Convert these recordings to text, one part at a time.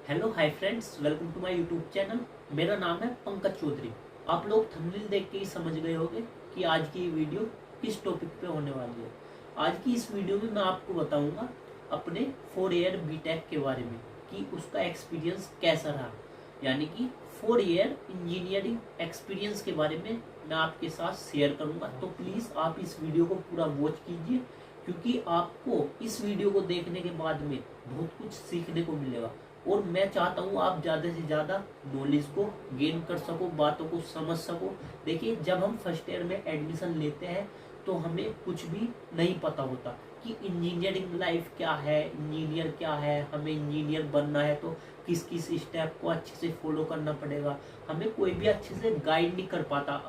Hello hi friends, welcome to my YouTube channel. मेरा नाम है पंकज चौधरी। आप लोग थंबनेल देख के ही समझ गए होंगे कि आज की वीडियो किस टॉपिक पे होने वाली है। आज की इस वीडियो में मैं आपको बताऊंगा अपने 4 ईयर बीटेक के बारे में कि उसका एक्सपीरियंस कैसा रहा, यानी कि 4 ईयर इंजीनियरिंग एक्सपीरियंस के बारे में मैं आपके साथ शेयर करूंगा। तो प्लीज़ आप इस वीडियो को पूरा वॉच कीजिए, क्योंकि आपको इस वीडियो को देखने के बाद में बहुत कुछ सीखने को मिलेगा और मैं चाहता हूँ आप ज़्यादा से ज़्यादा नॉलेज को गेन कर सको, बातों को समझ सको। देखिए, जब हम फर्स्ट ईयर में एडमिशन लेते हैं तो हमें कुछ भी नहीं पता होता कि इंजीनियरिंग लाइफ क्या है, इंजीनियर क्या है, हमें इंजीनियर बनना है तो किस किस स्टेप को अच्छे से फॉलो करना पड़ेगा। हमें कोई भी अच्छे से गाइड नहीं कर पाता।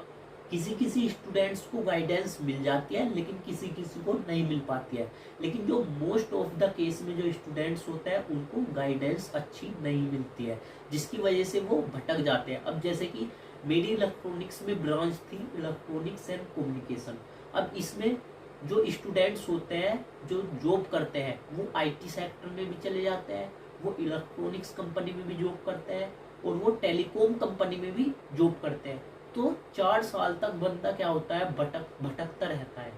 किसी किसी स्टूडेंट्स को गाइडेंस मिल जाती है, लेकिन किसी किसी को नहीं मिल पाती है। लेकिन जो मोस्ट ऑफ द केस में जो स्टूडेंट्स होते हैं उनको गाइडेंस अच्छी नहीं मिलती है, जिसकी वजह से वो भटक जाते हैं। अब जैसे कि मेरी इलेक्ट्रॉनिक्स में ब्रांच थी, इलेक्ट्रॉनिक्स एंड कम्युनिकेशन। अब इसमें जो स्टूडेंट्स होते हैं जो जॉब करते हैं वो आईटी सेक्टर में भी चले जाते हैं, वो इलेक्ट्रॉनिक्स कंपनी में भी जॉब करते हैं और वो टेलीकॉम कंपनी में भी जॉब करते हैं। तो 4 साल तक बंदा क्या होता है, भटकता रहता है।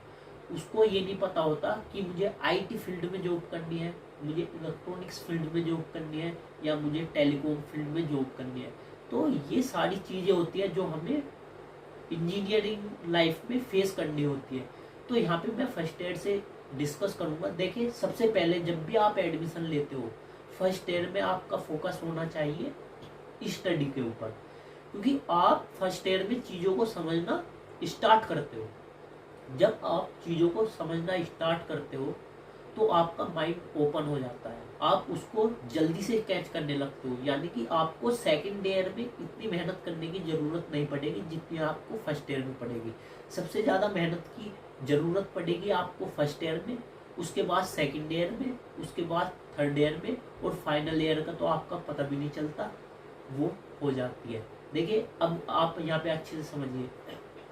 उसको ये नहीं पता होता कि मुझे आईटी फील्ड में जॉब करनी है, मुझे इलेक्ट्रॉनिक्स फील्ड में जॉब करनी है, या मुझे टेलीकॉम फील्ड में जॉब करनी है। तो ये सारी चीज़ें होती है जो हमें इंजीनियरिंग लाइफ में फेस करनी होती है। तो यहाँ पे मैं फर्स्ट ईयर से डिस्कस करूँगा। देखिए, सबसे पहले जब भी आप एडमिशन लेते हो फर्स्ट ईयर में आपका फोकस होना चाहिए स्टडी के ऊपर, क्योंकि आप फर्स्ट ईयर में चीज़ों को समझना स्टार्ट करते हो। जब आप चीज़ों को समझना स्टार्ट करते हो तो आपका माइंड ओपन हो जाता है, आप उसको जल्दी से कैच करने लगते हो। यानी कि आपको सेकंड ईयर में इतनी मेहनत करने की ज़रूरत नहीं पड़ेगी जितनी आपको फर्स्ट ईयर में पड़ेगी। सबसे ज़्यादा मेहनत की ज़रूरत पड़ेगी आपको फर्स्ट ईयर में, उसके बाद सेकंड ईयर में, उसके बाद थर्ड ईयर में, और फाइनल ईयर का तो आपका पता भी नहीं चलता, वो हो जाती है। देखिए, अब आप यहाँ पे अच्छे से समझिए।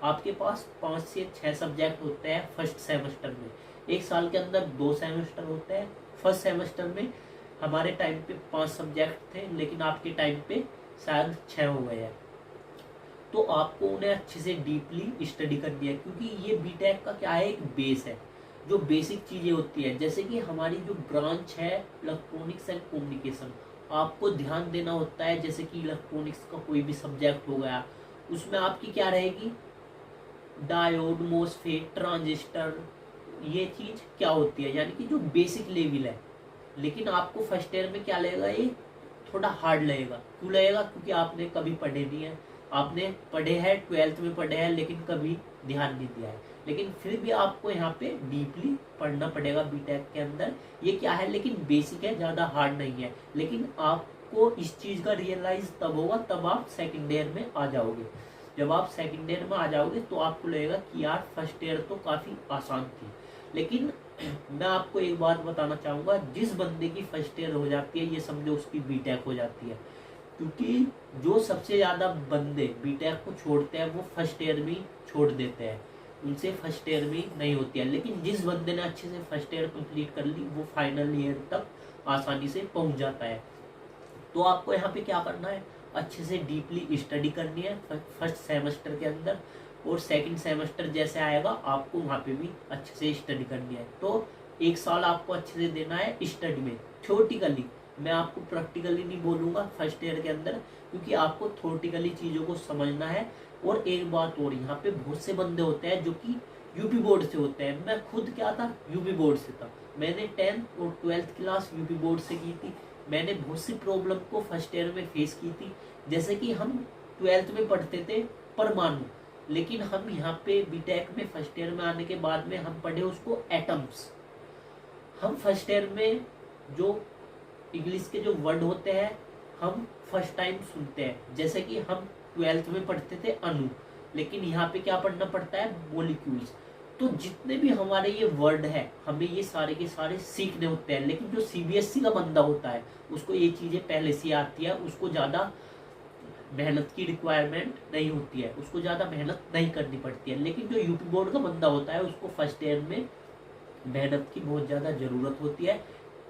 आपके पास 5 से 6 सब्जेक्ट होते हैं फर्स्ट सेमेस्टर में। एक साल के अंदर 2 सेमेस्टर होते हैं। फर्स्ट सेमेस्टर में हमारे टाइम पे 5 सब्जेक्ट थे, लेकिन आपके टाइम पे शायद 6 हो गए हैं। तो आपको उन्हें अच्छे से डीपली स्टडी करनी है, क्योंकि ये बीटेक का क्या है, एक बेस है। जो बेसिक चीज़ें होती है, जैसे कि हमारी जो ब्रांच है इलेक्ट्रॉनिक्स एंड कम्युनिकेशन, आपको ध्यान देना होता है। जैसे कि इलेक्ट्रॉनिक्स का कोई भी सब्जेक्ट हो गया, उसमें आपकी क्या रहेगी, डायोड, मॉसफेट, ट्रांजिस्टर, ये चीज़ क्या होती है, यानी कि जो बेसिक लेवल है। लेकिन आपको फर्स्ट ईयर में क्या लगेगा, ये थोड़ा हार्ड लगेगा। क्यों लगेगा, क्योंकि आपने कभी पढ़े नहीं है। आपने पढ़े हैं, ट्वेल्थ में पढ़े हैं, लेकिन कभी ध्यान नहीं दिया है। लेकिन फिर भी आपको यहाँ पे डीपली पढ़ना पड़ेगा बीटेक के अंदर। ये क्या है, लेकिन बेसिक है, ज़्यादा हार्ड नहीं है। लेकिन आपको इस चीज़ का रियलाइज तब होगा तब आप सेकेंड ईयर में आ जाओगे। जब आप सेकेंड ईयर में आ जाओगे तो आपको लगेगा कि यार फर्स्ट ईयर तो काफ़ी आसान थी। लेकिन मैं आपको एक बात बताना चाहूँगा, जिस बंदे की फर्स्ट ईयर हो जाती है, ये समझो उसकी बीटेक हो जाती है। क्योंकि जो सबसे ज़्यादा बंदे बीटेक को छोड़ते हैं वो फर्स्ट ईयर में छोड़ देते हैं, उनसे फर्स्ट ईयर में नहीं होती है। लेकिन जिस बंदे ने अच्छे से फर्स्ट ईयर कंप्लीट कर ली वो फाइनल ईयर तक आसानी से पहुंच जाता है। तो आपको यहाँ पे क्या करना है, अच्छे से डीपली स्टडी करनी है फर्स्ट सेमेस्टर के अंदर, और सेकंड सेमेस्टर जैसे आएगा आपको वहाँ पे भी अच्छे से स्टडी करनी है। तो एक साल आपको अच्छे से देना है स्टडी में, थ्योरेटिकली। मैं आपको प्रैक्टिकली नहीं बोलूँगा फर्स्ट ईयर के अंदर, क्योंकि आपको थ्योरेटिकली चीज़ों को समझना है। और एक बात और, यहाँ पे बहुत से बंदे होते हैं जो कि यूपी बोर्ड से होते हैं। मैं खुद क्या था, यूपी बोर्ड से था। मैंने 10th और 12th क्लास यूपी बोर्ड से की थी। मैंने बहुत सी प्रॉब्लम को फर्स्ट ईयर में फेस की थी। जैसे कि हम ट्वेल्थ में पढ़ते थे परमाणु, लेकिन हम यहाँ पे बीटेक में फर्स्ट ईयर में आने के बाद में हम पढ़े उसको एटम्स। हम फर्स्ट ईयर में जो इंग्लिश के जो वर्ड होते हैं हम फर्स्ट टाइम सुनते हैं। जैसे कि हम ट्वेल्थ में पढ़ते थे अणु, लेकिन यहाँ पे क्या पढ़ना पड़ता है, मॉलिक्यूल्स। तो जितने भी हमारे ये वर्ड है हमें ये सारे के सारे सीखने होते हैं। लेकिन जो सीबीएसई का बंदा होता है उसको ये चीज़ें पहले से आती है, उसको ज़्यादा मेहनत की रिक्वायरमेंट नहीं होती है, उसको ज़्यादा मेहनत नहीं करनी पड़ती है। लेकिन जो यूपी बोर्ड का बंदा होता है उसको फर्स्ट ईयर में मेहनत की बहुत ज़्यादा ज़रूरत होती है।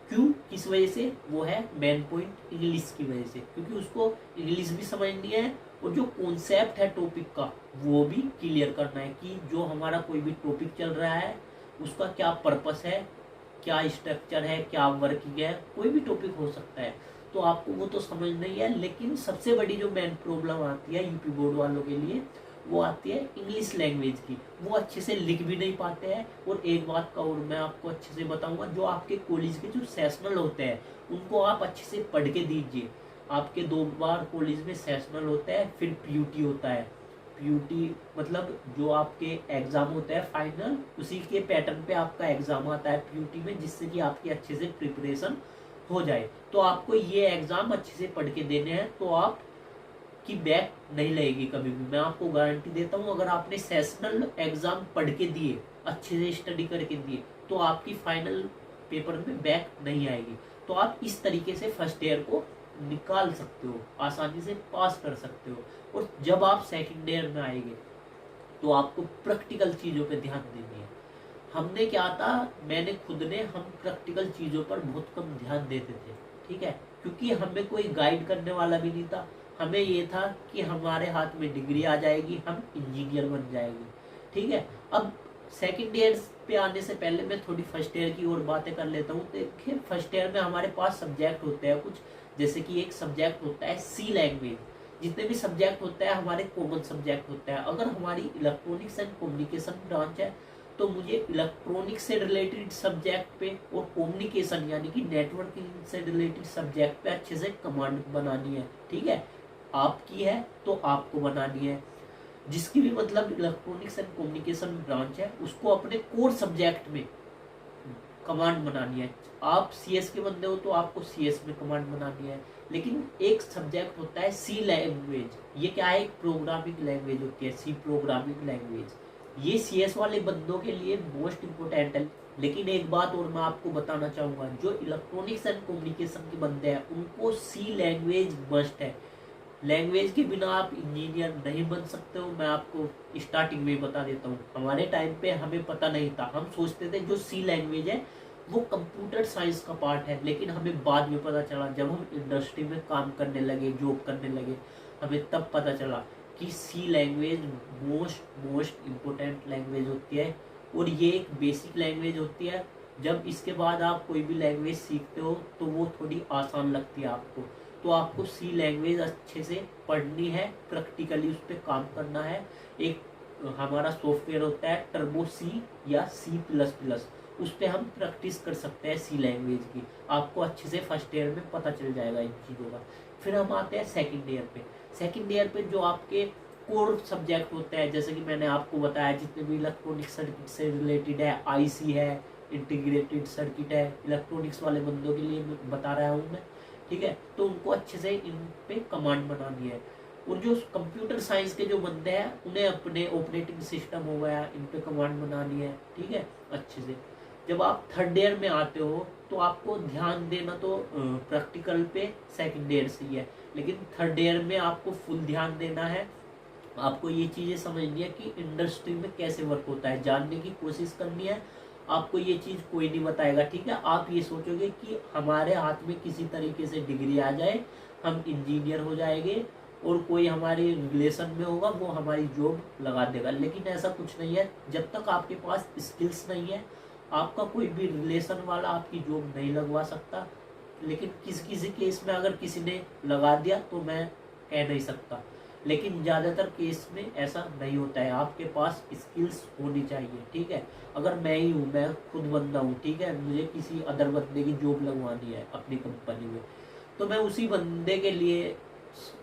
क्यों, किस वजह से, वो है मेन पॉइंट इंग्लिश की वजह से, क्योंकि उसको इंग्लिश भी समझनी है और जो कॉन्सेप्ट है टॉपिक का वो भी क्लियर करना है कि जो हमारा कोई भी टॉपिक चल रहा है उसका क्या पर्पस है, क्या स्ट्रक्चर है, क्या वर्किंग है, कोई भी टॉपिक हो सकता है, तो आपको वो तो समझना ही है। लेकिन सबसे बड़ी जो मेन प्रॉब्लम आती है यूपी बोर्ड वालों के लिए वो आती है इंग्लिश लैंग्वेज की। वो अच्छे से लिख भी नहीं पाते हैं। और एक बात का और मैं आपको अच्छे से बताऊंगा, जो आपके कॉलेज के जो सेशनल होते हैं उनको आप अच्छे से पढ़ के दीजिए। आपके 2 बार कॉलेज में सेशनल होता है, फिर पीयूटी होता है। पीयूटी मतलब जो आपके एग्जाम होता है फाइनल, उसी के पैटर्न पे आपका एग्जाम आता है पीयूटी में, जिससे कि आपकी अच्छे से प्रिपरेशन हो जाए। तो आपको ये एग्जाम अच्छे से पढ़ के देने हैं, तो आप की बैक नहीं लगेगी कभी भी, मैं आपको गारंटी देता हूँ। अगर आपने सेशनल एग्जाम पढ़ के दिए, अच्छे से स्टडी करके दिए, तो आपकी फाइनल पेपर में बैक नहीं आएगी। तो आप इस तरीके से फर्स्ट ईयर को निकाल सकते हो, आसानी से पास कर सकते हो। और जब आप सेकंड ईयर में आएंगे तो आपको प्रैक्टिकल चीज़ों पे ध्यान देनी है। हमने क्या था, मैंने खुद ने, हम प्रैक्टिकल चीज़ों पर बहुत कम ध्यान देते थे, ठीक है, क्योंकि हमें कोई गाइड करने वाला भी नहीं था। हमें ये था कि हमारे हाथ में डिग्री आ जाएगी, हम इंजीनियर बन जाएंगे, ठीक है। अब सेकंड ईयर पे आने से पहले मैं थोड़ी फर्स्ट ईयर की और बातें कर लेता हूँ। देखिए फर्स्ट ईयर में हमारे पास सब्जेक्ट होते हैं कुछ, जैसे कि एक सब्जेक्ट होता है सी लैंग्वेज। जितने भी सब्जेक्ट होते हैं हमारे कॉमन सब्जेक्ट होते हैं। अगर हमारी इलेक्ट्रॉनिक्स एंड कम्युनिकेशन ब्रांच है तो मुझे इलेक्ट्रॉनिक्स से रिलेटेड सब्जेक्ट पे और कम्युनिकेशन यानी कि नेटवर्किंग से रिलेटेड सब्जेक्ट पे अच्छे से कमांड बनानी है, ठीक है। आपकी है तो आपको बनानी है। जिसकी भी मतलब इलेक्ट्रॉनिक्स एंड कम्युनिकेशन ब्रांच है उसको अपने कोर सब्जेक्ट में कमांड बनानी है। आप सीएस के बंदे हो तो आपको सीएस में कमांड बनानी है। लेकिन एक सब्जेक्ट होता है सी लैंग्वेज। ये क्या है, एक प्रोग्रामिंग लैंग्वेज होती है, सी प्रोग्रामिंग लैंग्वेज। ये सीएस वाले बंदों के लिए मोस्ट इम्पोर्टेंट है। लेकिन एक बात और मैं आपको बताना चाहूंगा, जो इलेक्ट्रॉनिक्स एंड कम्युनिकेशन के बंदे हैं उनको सी लैंग्वेज मस्ट है। लैंग्वेज के बिना आप इंजीनियर नहीं बन सकते हो। मैं आपको स्टार्टिंग में बता देता हूँ, हमारे टाइम पे हमें पता नहीं था। हम सोचते थे जो सी लैंग्वेज है वो कंप्यूटर साइंस का पार्ट है, लेकिन हमें बाद में पता चला, जब हम इंडस्ट्री में काम करने लगे, जॉब करने लगे, हमें तब पता चला कि सी लैंग्वेज मोस्ट इम्पोर्टेंट लैंग्वेज होती है। और ये एक बेसिक लैंग्वेज होती है। जब इसके बाद आप कोई भी लैंग्वेज सीखते हो तो वो थोड़ी आसान लगती है आपको। तो आपको सी लैंग्वेज अच्छे से पढ़नी है, प्रैक्टिकली उस पर काम करना है। एक हमारा सॉफ्टवेयर होता है टर्बो सी या C++, उस पर हम प्रैक्टिस कर सकते हैं सी लैंग्वेज की। आपको अच्छे से फर्स्ट ईयर में पता चल जाएगा इन चीज़ों का। फिर हम आते हैं सेकंड ईयर पे। सेकंड ईयर पे जो आपके कोर सब्जेक्ट होते हैं, जैसे कि मैंने आपको बताया, जितने भी इलेक्ट्रॉनिक सर्किट से रिलेटेड है, आईसी है, इंटीग्रेटेड सर्किट है, इलेक्ट्रॉनिक्स वाले बंदों के लिए बता रहा हूँ मैं, ठीक है। तो उनको अच्छे से इन पे कमांड बनानी है। और जो कंप्यूटर साइंस के जो बंदे हैं उन्हें अपने ऑपरेटिंग सिस्टम हो गया, इन पे कमांड बनानी है, ठीक है, अच्छे से। जब आप थर्ड ईयर में आते हो तो आपको ध्यान देना तो प्रैक्टिकल पे सेकंड ईयर से ही है, लेकिन थर्ड ईयर में आपको फुल ध्यान देना है। आपको ये चीज़ें समझनी है कि इंडस्ट्री में कैसे वर्क होता है, जानने की कोशिश करनी है। आपको ये चीज़ कोई नहीं बताएगा, ठीक है। आप ये सोचोगे कि हमारे हाथ में किसी तरीके से डिग्री आ जाए, हम इंजीनियर हो जाएंगे और कोई हमारे रिलेशन में होगा वो हमारी जॉब लगा देगा। लेकिन ऐसा कुछ नहीं है। जब तक आपके पास स्किल्स नहीं है, आपका कोई भी रिलेशन वाला आपकी जॉब नहीं लगवा सकता। लेकिन किसी किसी केस में अगर किसी ने लगा दिया तो मैं कह नहीं सकता, लेकिन ज़्यादातर केस में ऐसा नहीं होता है। आपके पास स्किल्स होनी चाहिए, ठीक है। अगर मैं ही हूँ, मैं खुद बंदा हूँ, ठीक है, मुझे किसी अदर बंदे की जॉब लगवानी है अपनी कंपनी में, तो मैं उसी बंदे के लिए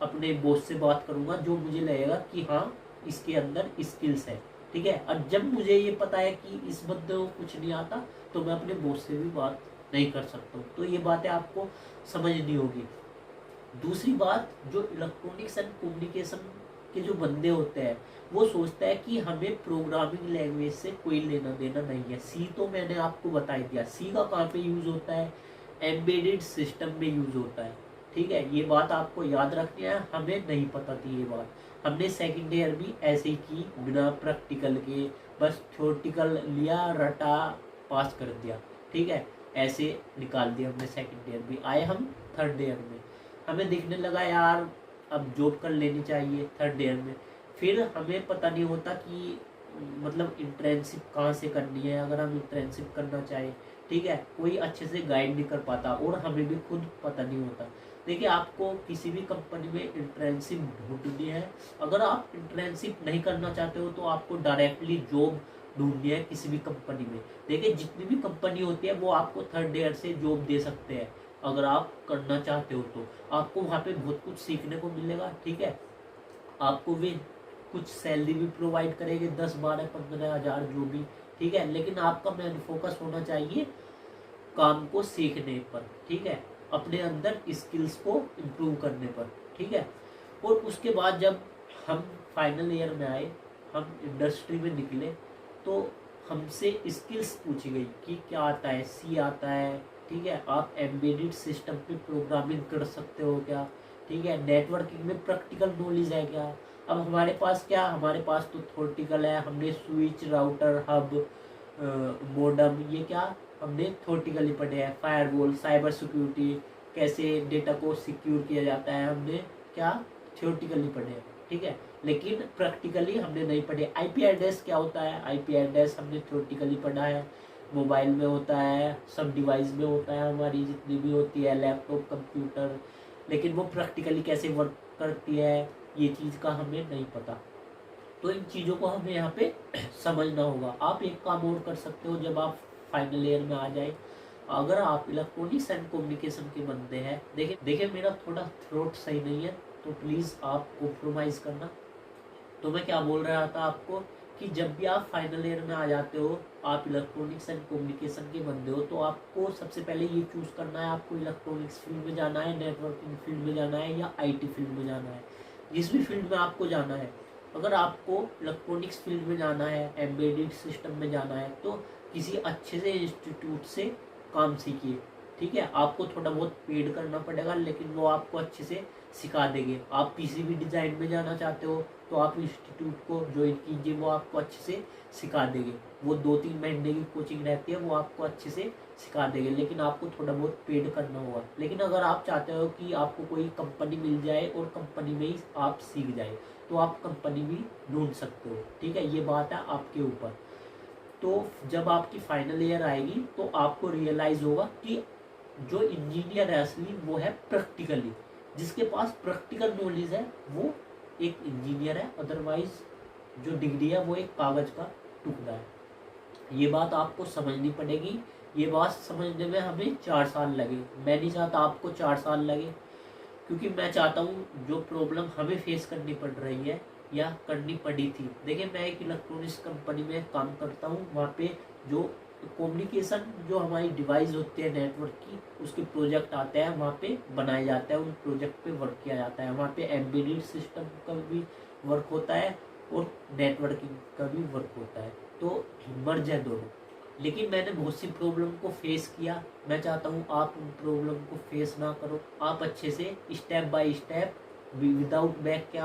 अपने बॉस से बात करूँगा जो मुझे लगेगा कि हाँ इसके अंदर स्किल्स है, ठीक है। और जब मुझे ये पता है कि इस बंदे को कुछ नहीं आता तो मैं अपने बॉस से भी बात नहीं कर सकता हूँ। तो ये बातें आपको समझनी होगी। दूसरी बात, जो इलेक्ट्रॉनिक्स एंड कम्युनिकेशन के जो बंदे होते हैं वो सोचते हैं कि हमें प्रोग्रामिंग लैंग्वेज से कोई लेना देना नहीं है। सी तो मैंने आपको बता ही दिया, सी का कहाँ पे यूज़ होता है, एम्बेडेड सिस्टम में यूज़ होता है, ठीक है। ये बात आपको याद रखनी है। हमें नहीं पता थी ये बात, हमने सेकेंड ईयर भी ऐसे ही की बिना प्रैक्टिकल के, बस थ्योरेटिकल लिया, रटा, पास कर दिया, ठीक है। ऐसे निकाल दिया हमने। सेकंड ईयर भी आए हम थर्ड ईयर में, हमें दिखने लगा यार अब जॉब कर लेनी चाहिए थर्ड ईयर में। फिर हमें पता नहीं होता कि मतलब इंटर्नशिप कहाँ से करनी है। अगर हम इंटर्नशिप करना चाहें, ठीक है, कोई अच्छे से गाइड नहीं कर पाता और हमें भी खुद पता नहीं होता। देखिए, आपको किसी भी कंपनी में इंटर्नशिप ढूंढनी है। अगर आप इंटर्नशिप नहीं करना चाहते हो तो आपको डायरेक्टली जॉब ढूंढनी है किसी भी कंपनी में। देखिए, जितनी भी कंपनी होती है वो आपको थर्ड ईयर से जॉब दे सकते हैं। अगर आप करना चाहते हो तो आपको वहाँ पे बहुत कुछ सीखने को मिलेगा, ठीक है। आपको भी कुछ सैलरी भी प्रोवाइड करेंगे, 10 12 15 हज़ार जो भी, ठीक है। लेकिन आपका मेन फोकस होना चाहिए काम को सीखने पर, ठीक है, अपने अंदर स्किल्स को इम्प्रूव करने पर, ठीक है। और उसके बाद जब हम फाइनल ईयर में आए, हम इंडस्ट्री में निकले, तो हमसे स्किल्स पूछी गई कि क्या आता है, सी आता है, ठीक है, आप एम्बेडेड सिस्टम पे प्रोग्रामिंग कर सकते हो क्या, ठीक है, नेटवर्किंग में प्रैक्टिकल नॉलेज है क्या। अब हमारे पास क्या, हमारे पास तो थ्योरेटिकल है, हमने स्विच, राउटर, हब, मोडम, ये क्या हमने थ्योरेटिकली पढ़े हैं। फायरवॉल, साइबर सिक्योरिटी, कैसे डेटा को सिक्योर किया जाता है, हमने क्या थ्योरेटिकली पढ़े हैं, ठीक है। लेकिन प्रैक्टिकली हमने नहीं पढ़े। आईपी एड्रेस क्या होता है, आईपी एड्रेस हमने थ्योरेटिकली पढ़ा है, मोबाइल में होता है, सब डिवाइस में होता है, हमारी जितनी भी होती है, लैपटॉप, कंप्यूटर, लेकिन वो प्रैक्टिकली कैसे वर्क करती है ये चीज़ का हमें नहीं पता। तो इन चीज़ों को हमें यहाँ पे समझना होगा। आप एक काम और कर सकते हो, जब आप फाइनल ईयर में आ जाए, अगर आप इलेक्ट्रॉनिक्स एंड कम्युनिकेशन के बंदे हैं, देखिए मेरा थोड़ा थ्रोट सही नहीं है तो प्लीज़ आप कॉम्प्रोमाइज़ करना। तो मैं क्या बोल रहा था आपको कि जब भी आप फाइनल ईयर में आ जाते हो, आप इलेक्ट्रॉनिक्स एंड कम्युनिकेशन के बंदे हो, तो आपको सबसे पहले ये चूज़ करना है, आपको इलेक्ट्रॉनिक्स फील्ड में जाना है, नेटवर्किंग फील्ड में जाना है, या आईटी फील्ड में जाना है। जिस भी फील्ड में आपको जाना है, अगर आपको इलेक्ट्रॉनिक्स फील्ड में जाना है, एम्बेडेड सिस्टम में जाना है, तो किसी अच्छे से इंस्टीट्यूट से काम सीखिए, ठीक है। आपको थोड़ा बहुत पेड करना पड़ेगा, लेकिन वो आपको अच्छे से सिखा देंगे। आप पीसीबी डिज़ाइन में जाना चाहते हो तो आप इंस्टीट्यूट को ज्वाइन कीजिए, वो आपको अच्छे से सिखा देंगे। वो 2-3 महीने की कोचिंग रहती है, वो आपको अच्छे से सिखा देंगे, लेकिन आपको थोड़ा बहुत पेड करना होगा। लेकिन अगर आप चाहते हो कि आपको कोई कंपनी मिल जाए और कंपनी में ही आप सीख जाए, तो आप कंपनी भी ढूंढ सकते हो, ठीक है। ये बात है आपके ऊपर। तो जब आपकी फाइनल ईयर आएगी तो आपको रियलाइज़ होगा कि जो इंजीनियर है असली वो है प्रैक्टिकली, जिसके पास प्रैक्टिकल नॉलेज है वो एक इंजीनियर है, अदरवाइज जो डिग्री है वो एक कागज का टुकड़ा है। ये बात आपको समझनी पड़ेगी। ये बात समझने में हमें 4 साल लगे। मैं नहीं चाहता आपको 4 साल लगे, क्योंकि मैं चाहता हूँ जो प्रॉब्लम हमें फेस करनी पड़ रही है या करनी पड़ी थी। देखिए, मैं एक इलेक्ट्रॉनिक्स कंपनी में काम करता हूँ, वहाँ पे जो कम्युनिकेशन जो हमारी डिवाइस होती है नेटवर्क की, उसके प्रोजेक्ट आते हैं, वहाँ पे बनाए जाते हैं, उन प्रोजेक्ट पे वर्क किया जाता है। वहाँ पे एम्बेडेड सिस्टम का भी वर्क होता है और नेटवर्किंग का भी वर्क होता है, तो मर्ज है दोनों। लेकिन मैंने बहुत सी प्रॉब्लम को फेस किया। मैं चाहता हूँ आप उन प्रॉब्लम को फेस ना करो, आप अच्छे से step by step without back के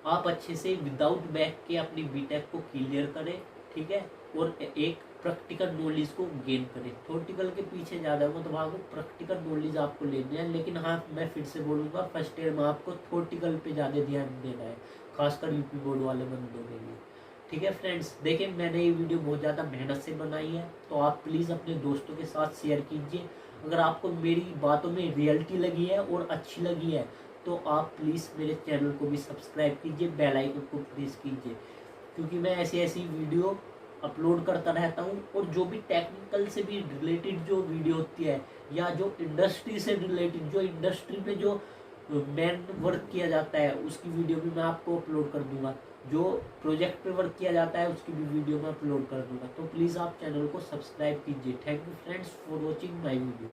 आप अच्छे से विदाउट बैक के अपनी बीटेक को क्लियर करें, ठीक है। और एक प्रैक्टिकल नॉलेज को गेन करें। थ्योरेटिकल के पीछे ज़्यादा मत भागो, प्रैक्टिकल नॉलेज आपको लेनी है। लेकिन हाँ, मैं फिर से बोलूँगा, फर्स्ट ईयर में आपको थ्योरेटिकल पे ज़्यादा ध्यान देना है, खासकर यूपी बोर्ड वाले बंदों के लिए, ठीक है। फ्रेंड्स, देखिए मैंने ये वीडियो बहुत ज़्यादा मेहनत से बनाई है, तो आप प्लीज़ अपने दोस्तों के साथ शेयर कीजिए। अगर आपको मेरी बातों में रियलिटी लगी है और अच्छी लगी है, तो आप प्लीज़ मेरे चैनल को भी सब्सक्राइब कीजिए, बेल आइकन को प्रेस कीजिए, क्योंकि मैं ऐसी ऐसी वीडियो अपलोड करता रहता हूँ। और जो भी टेक्निकल से भी रिलेटेड जो वीडियो होती है, या जो इंडस्ट्री से रिलेटेड, जो इंडस्ट्री में जो मेन वर्क किया जाता है, उसकी वीडियो भी मैं आपको अपलोड कर दूंगा। जो प्रोजेक्ट पे वर्क किया जाता है उसकी भी वीडियो मैं अपलोड कर दूंगा। तो प्लीज़ आप चैनल को सब्सक्राइब कीजिए। Thank you friends for watching my video.